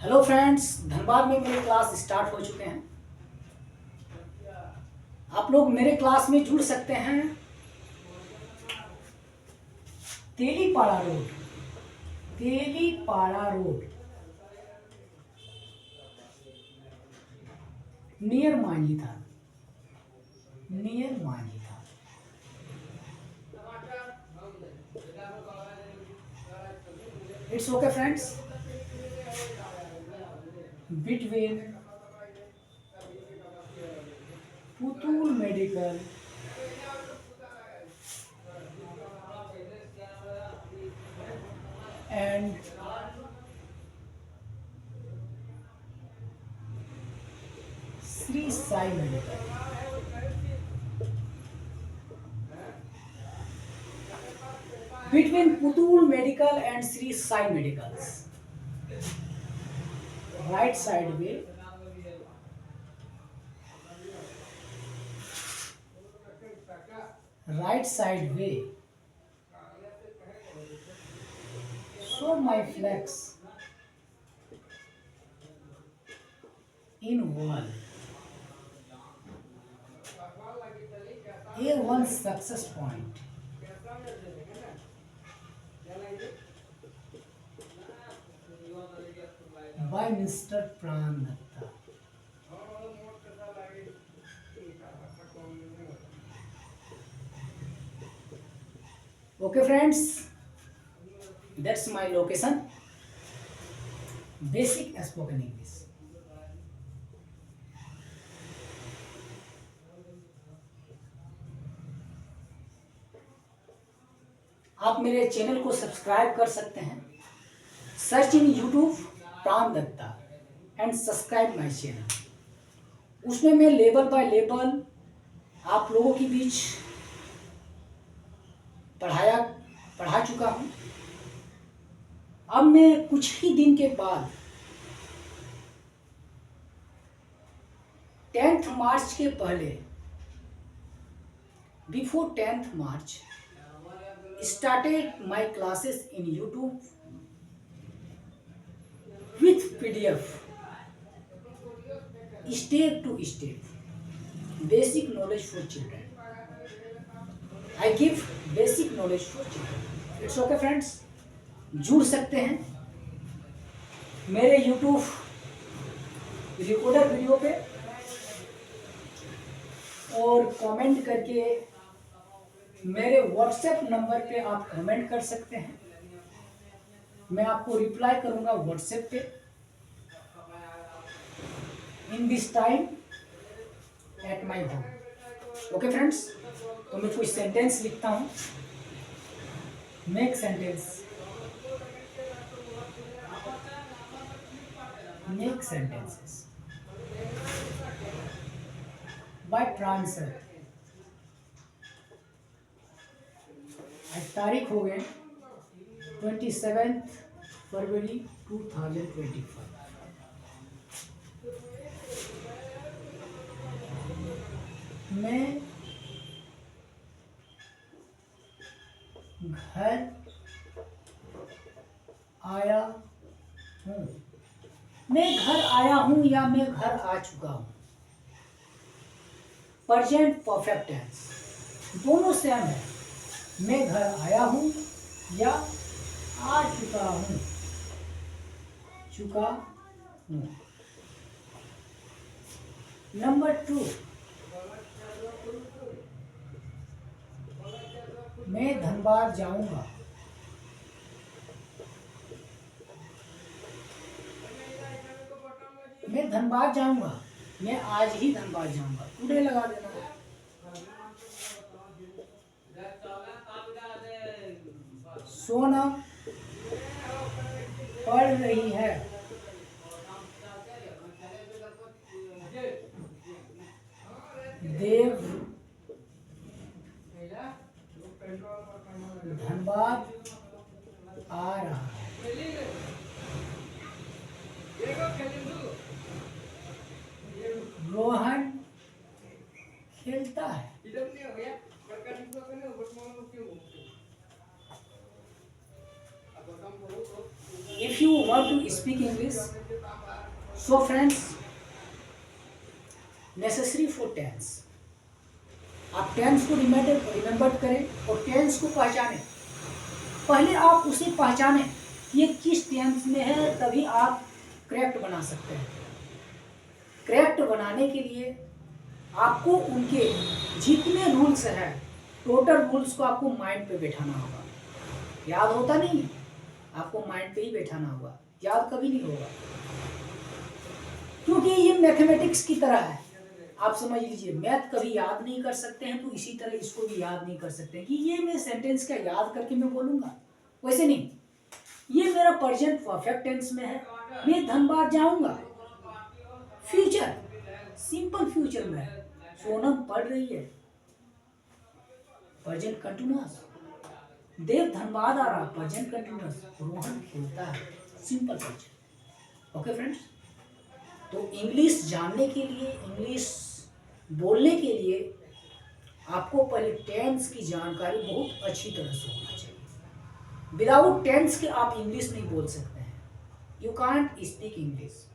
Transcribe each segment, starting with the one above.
Hello friends, Dhanbad में मेरे class start हो चुके हैं। आप लोग मेरे क्लास में जुड़ सकते हैं। Telipara road, Telipara road near Manjhi था, नियर मांझी था। It's okay friends, between Putul medical and Shri Sai medical. Between Putul Medical and Sri Sai Medicals, right side way, right side way. So my flex in wall. A1 success point by Mr. Pran Datta. Okay friends, that's my location. Basic spoken English. आप मेरे channel को subscribe कर सकते हैं। Search in YouTube Pran Dutta and subscribe my channel. उसमें मैं level by level आप लोगों के बीच पढ़ा चुका हूं। अब मैं कुछ ही दिन के बाद 10th मार्च के पहले, before 10th March, started my classes in YouTube with PDF, step to step, basic knowledge for children. I give basic knowledge for children. It's okay friends, जुड़ सकते हैं मेरे YouTube रिकॉर्डर वीडियो पे और कमेंट करके मेरे व्हाट्सएप नंबर पे आप कमेंट कर सकते हैं। मैं आपको रिप्लाई करूंगा व्हाट्सएप पे in this time at my home. Okay friends, तो मैं कुछ सेंटेंस लिखता हूं। Make sentence, make sentences bye प्राण सर। आज तारीख हो गए 27 फरवरी 2025। मैं घर आया हूँ, मैं घर आया हूँ या मैं घर आ चुका हूँ। प्रेजेंट परफेक्ट टेंस दोनों सेम है। मैं घर आया हूँ या आ चुका हूँ, चुका हूँ। नंबर 2, मैं धनबाद जाऊंगा, मैं धनबाद जाऊंगा, मैं आज ही धनबाद जाऊंगा। टुडे लगा देना है। सोनम पढ़ रही है, देव धनबाद आ रहा है। रोहन खेलता है। If you want to speak English, so friends, necessary for tense, आप टेंस को रिमेंबर करें और टेंस को पहचानें। पहले आप उसे पहचानें ये किस टेंस में है, तभी आप करेक्ट बना सकते हैं। करेक्ट बनाने के लिए आपको उनके जितने रूल्स हैं, टोटल रूल्स को आपको माइंड पे बैठाना होगा। याद होता नहीं है, आपको माइंड पे ही बैठाना होगा, याद कभी नहीं होगा, क्योंकि ये मैथमेटिक्स की तरह है। आप समझ लीजिए, मैथ कभी याद नहीं कर सकते हैं तो इसी तरह इसको भी याद नहीं कर सकते कि ये मैं सेंटेंस का याद करके मैं बोलूंगा, वैसे नहीं। ये मेरा प्रेजेंट परफेक्ट टेंस में है, मैं धनबाद जाऊंगा। फ्यूचर, सिंपल फ्यूचर में है, सोनम पढ़ रही है, प्रेजेंट कंटिन्यूअस। देव धनबाद आ रहा, प्रेजेंट कंटिन्यूअस। रोहन खेलता है, सिंपल फ्यूचर। ओके फ्रेंड्स, तो इंग्लिश जानने के लिए, इंग्लिश बोलने के लिए आपको पहले टेंस की जानकारी बहुत अच्छी तरह से होना चाहिए। विदाउट टेंस के आप इंग्लिश नहीं बोल सकते हैं। You can't speak English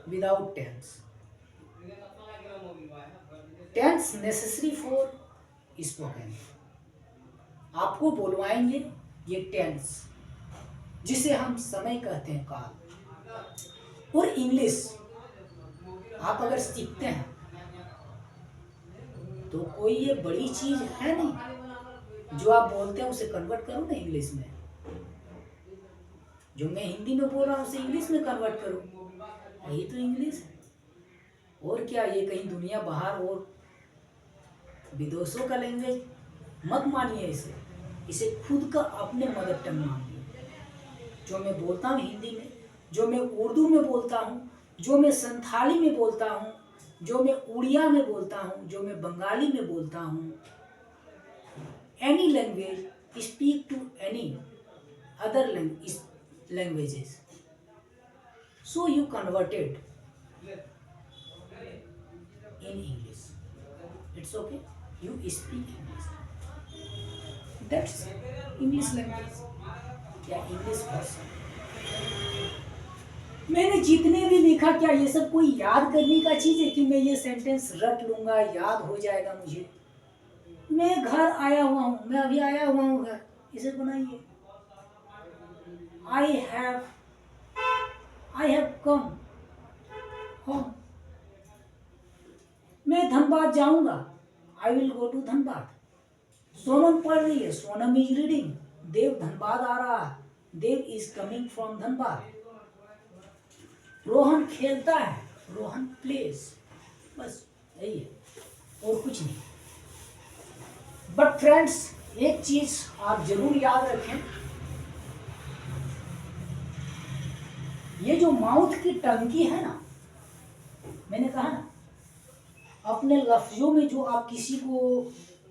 without tense. Tense necessary for spoken. आपको बोलवाएंगे ये टेंस, जिसे हम समय कहते हैं, काल। और इंग्लिश आप अगर सीखते हैं तो कोई ये बड़ी चीज है नहीं। जो आप बोलते हैं उसे कन्वर्ट करो ना इंग्लिश में। जो मैं हिंदी में बोल रहा हूँ उसे इंग्लिश में कन्वर्ट करो, यही तो इंग्लिश है। और क्या, ये कहीं दुनिया बाहर और विदेशों का लैंग्वेज मत मानिए इसे। इसे खुद का अपने मदर टंग मानिए। जो मैं बोलता हूँ हिंदी में, जो मैं उर्दू में बोलता हूँ, जो मैं संथाली में बोलता हूँ, जो मैं उड़िया में बोलता हूँ, जो मैं बंगाली में बोलता हूँ, any language, speak to any other languages, so you converted in English. It's okay. You speak English. That's English language. क्या English भाषा। मैंने जितने भी लिखा, क्या ये सब कोई याद करने का चीज है कि मैं ये सेंटेंस रट लूंगा, याद हो जाएगा मुझे। मैं घर आया हुआ हूँ, मैं अभी आया हुआ हूँ घर, इसे बनाइए। I have come home. मैं धनबाद जाऊंगा, I will go to Dhanbad. Sonam पढ़ रही है, सोनम इज रीडिंग। देव धनबाद आ रहा है, Dev is coming from Dhanbad. Rohan खेलता है, रोहन प्लेज। बस यही है, और कुछ नहीं। बट फ्रेंड्स, एक चीज आप जरूर याद रखें, ये जो माउथ की टंकी है ना, मैंने कहा ना, अपने लफ्जों में जो आप किसी को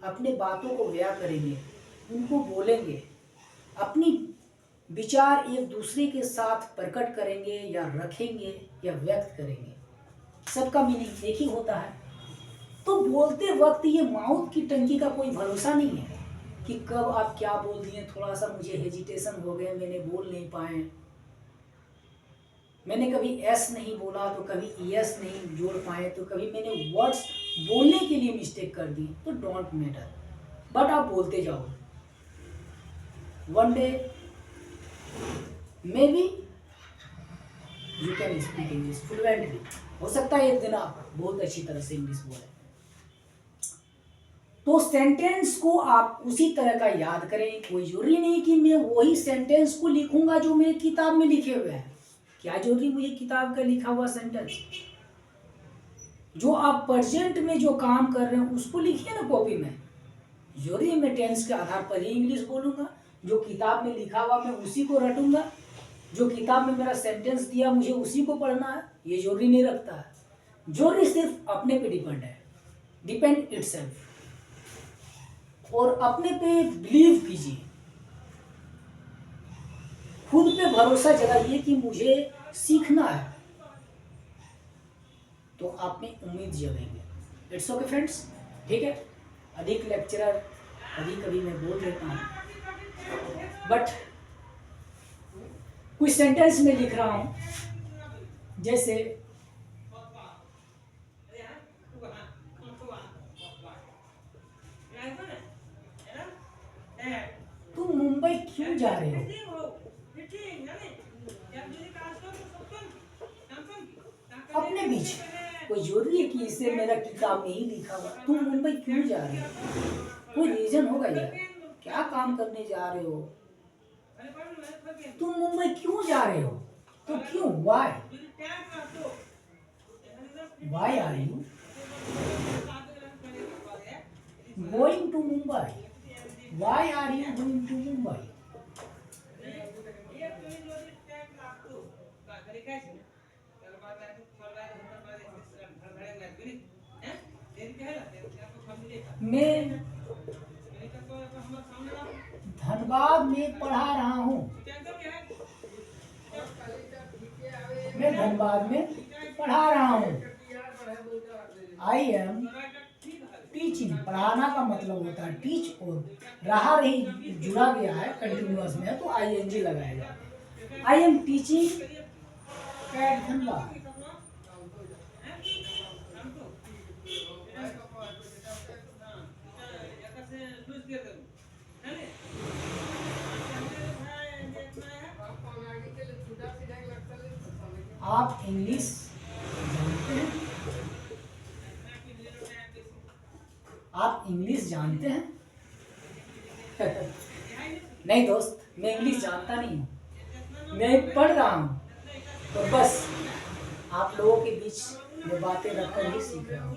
अपने बातों को बयां करेंगे, उनको बोलेंगे, अपनी विचार एक दूसरे के साथ प्रकट करेंगे या रखेंगे या व्यक्त करेंगे, सबका मीनिंग एक ही होता है। तो बोलते वक्त ये माउथ की टंकी का कोई भरोसा नहीं है कि कब आप क्या बोल दिए। थोड़ा सा मुझे हेजिटेशन हो गया, मैंने बोल नहीं पाए, मैंने कभी एस नहीं बोला तो कभी एस नहीं जोड़ पाए, तो कभी मैंने वर्ड्स बोलने के लिए मिस्टेक कर दी, तो डोंट मैटर, बट आप बोलते जाओ। One day may be you can speak English fluently. हो सकता है एक दिन आप बहुत अच्छी तरह से इंग्लिश बोले। तो सेंटेंस को आप उसी तरह का याद करें। कोई जरूरी नहीं कि मैं वही सेंटेंस को लिखूंगा जो मेरी किताब में लिखे हुए हैं। क्या जरूरी मुझे किताब का लिखा हुआ सेंटेंस? जो आप प्रेजेंट में जो काम कर रहे हैं उसको लिखिए ना कॉपी में। जरूरी मैं टेंस के आधार पर ही इंग्लिश बोलूंगा? जो किताब में लिखा हुआ मैं उसी को रटूंगा? जो किताब में मेरा सेंटेंस दिया मुझे उसी को पढ़ना है? ये जरूरी नहीं रखता है। जरूरी सिर्फ अपने पे डिपेंड है, डिपेंड इटसेल्फ। और अपने पे बिलीव कीजिए, खुद पे भरोसा जगाइए कि मुझे सीखना है, तो आप में उम्मीद जगेंगे। इट्स ओके फ्रेंड्स, ठीक है। अधिक लेक्चरर कभी कभी मैं बोल देता हूँ, बट कुछ सेंटेंस में लिख रहा हूँ जैसे तुम मुंबई क्यों जा रहे हो? अपने बीच कोई जरूरी है कि इसे मेरा किताब में ही लिखा हुआ, तुम मुंबई क्यों जा रहे हो? कोई रीजन होगा यार, क्या काम करने जा रहे हो? तुम मुंबई क्यों जा रहे हो? तो क्यों, why are you going to Mumbai? Why are you going to Mumbai? मैं धनबाद में पढ़ा रहा हूँ। मैं धनबाद में पढ़ा रहा हूँ। आई एम टीचिंग, पढ़ाना का मतलब होता है टीच, और रहा रही जुड़ा गया है कंटिन्यूअस में, तो ING लगाएगा। I am teaching eight Dhanbad. आप इंग्लिश जानते हैं? आप इंग्लिश जानते हैं? नहीं दोस्त, मैं इंग्लिश जानता नहीं हूँ, मैं पढ़ रहा हूँ। तो बस आप लोगों के बीच में बातें रखकर ही सीख रहा हूँ।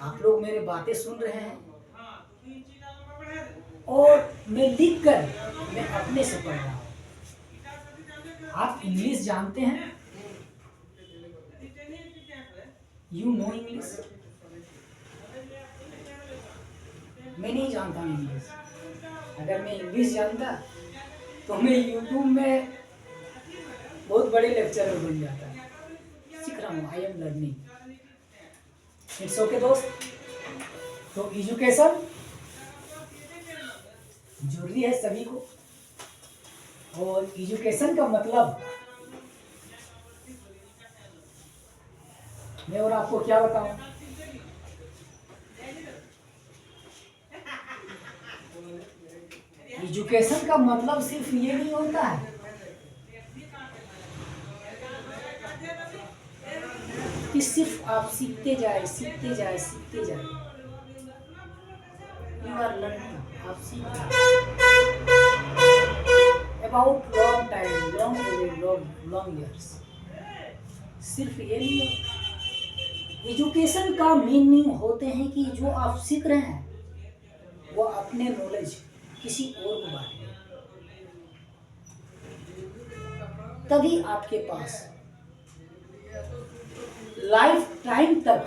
आप लोग मेरे बातें सुन रहे हैं और मैं लिख कर मैं अपने से पढ़ रहा हूँ। आप इंग्लिश जानते हैं? You know English? मैं नहीं जानता इंग्लिश। अगर मैं इंग्लिश जानता तो मैं यूट्यूब में बहुत बड़े लेक्चरर बन जाता। सीख रहा हूँ, I am learning. It's okay दोस्त। तो एजुकेशन जरूरी है सभी को, और एजुकेशन का मतलब मैं और आपको क्या बताऊं? एजुकेशन का मतलब सिर्फ ये नहीं होता है कि सिर्फ आप सीखते जाए। यू आर लर्निंग, आप सीख about long time, long years. सिर्फ ये नहीं, एजुकेशन का मीनिंग होते हैं कि जो आप सीख रहे हैं वो अपने नॉलेज किसी और को बांटें, तभी आपके पास लाइफ टाइम तक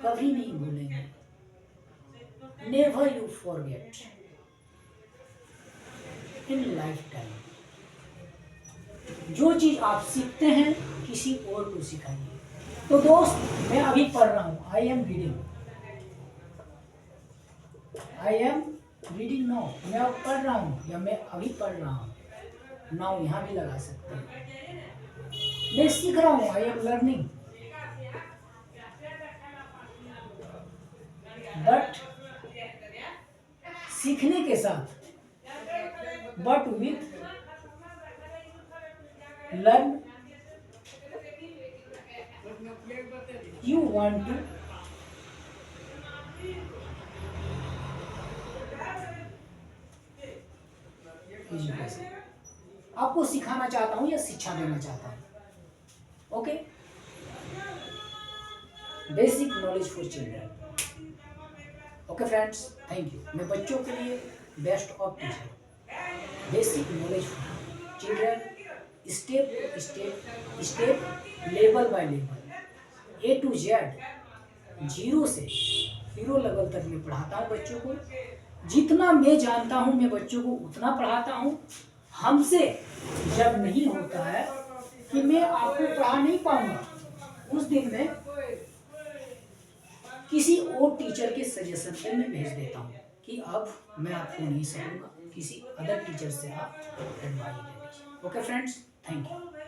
कभी नहीं भूलेंगे। Never you forget in life time. जो चीज आप सीखते हैं किसी और को सिखाइए। तो दोस्त, मैं अभी पढ़ रहा हूँ, आई एम रीडिंग नाउ। मैं अब पढ़ रहा हूँ या मैं अभी पढ़ रहा हूँ, नाउ यहाँ भी लगा सकते हैं। मैं सीख रहा हूँ, आई एम लर्निंग। बट सीखने के साथ, but with learn, you want to education. आपको सिखाना चाहता हूँ या शिक्षा देना चाहता हूँ। Okay, basic knowledge for children. Okay friends, thank you. मैं बच्चों के लिए best of teacher. Basic knowledge for children, step level by level, A to Z, 0 से हीरो लेवल तक मैं पढ़ाता हूँ बच्चों को। जितना मैं जानता हूँ मैं बच्चों को उतना पढ़ाता हूँ। हमसे जब नहीं होता है कि मैं आपको पढ़ा नहीं पाऊंगा, उस दिन में किसी और टीचर के सजेशन पे मैं भेज देता हूँ कि अब मैं आपको नहीं समझूंगा, किसी अदर टीचर से आप एडवाइस ले लीजिए। Okay friends. Thank you.